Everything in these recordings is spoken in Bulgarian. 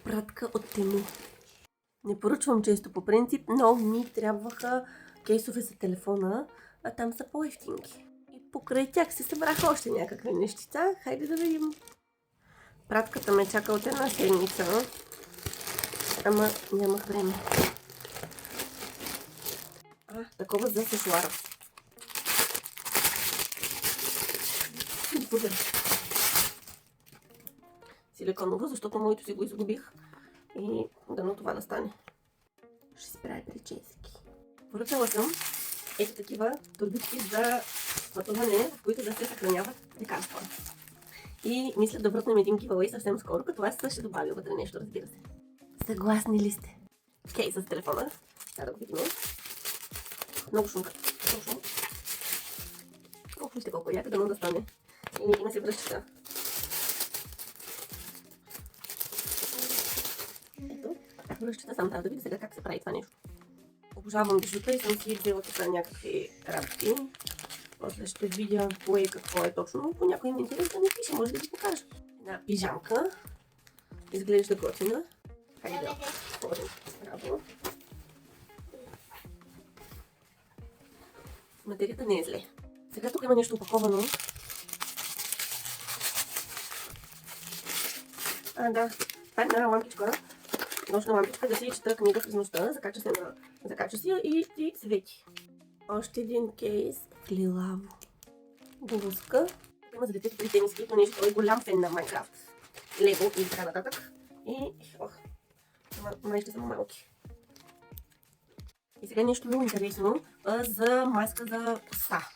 пратка от Тему. Не поръчвам често по принцип, но ми трябваха кейсове за телефона, а там са по-евтинки. И покрай тях се събраха още някакви нещица. Хайде да видим. Пратката ме чака от една седмица, ама нямах време. Такова за сешуара. Силиконово, защото моето си го изгубих. И дано това да стане. Ще си правя прически. Поръчала съм ето такива турбички за пътуване, в които да се съхраняват лекарства. И мисля да врътнем един giveaway съвсем скоро, като аз ще добавя вътре нещо, разбира се. Съгласни ли сте? Кейс с телефона. Сега да го видим. Много шумка. Много шум. Вижте колко яка, дано да стане. И има си връзчета. Ето, връзчета сам трябва да видя сега как се прави това нещо. Обожавам бижута и съм си взела тук някакви работи. После ще видя кое и какво е точно. По някой ми интерес да ми пише, може да ви покажа. Една пижамка. Изглежда готина. Хайде да отворим. Браво. Материята не е зле. Сега тук има нещо опаковано. Да. Това е една лампичка. Нощна лампичка, да си чета книга през нощта. Закача си я и ти свети. Още един кейс. Лилаво. Блузка. Има за детето при тениски, понеже той е голям фен на Майнкрафт. Лего и така нататък. И май ще са малки. И сега нещо много интересно за маска за коса.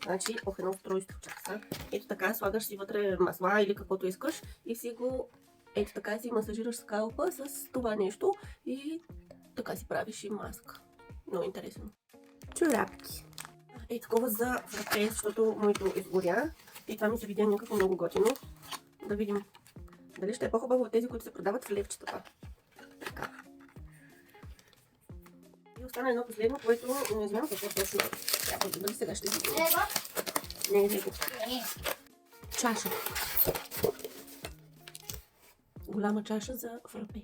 Значи, едно устройство часа. Ето така, слагаш си вътре масла или каквото искаш и си го, ето така си масажираш скалпа с това нещо и така си правиш и маска. Много интересно. Чорапки. Ето такова за връпе, защото моето изгоря и това ми се видя някакво много готино. Да видим дали ще е по-хубаво от тези, които се продават в левчетата. Така. И остана едно последно, което не знам какво точно трябва да бъде. Сега ще видим. Не е лего. Чаша. Голяма чаша за фрапе.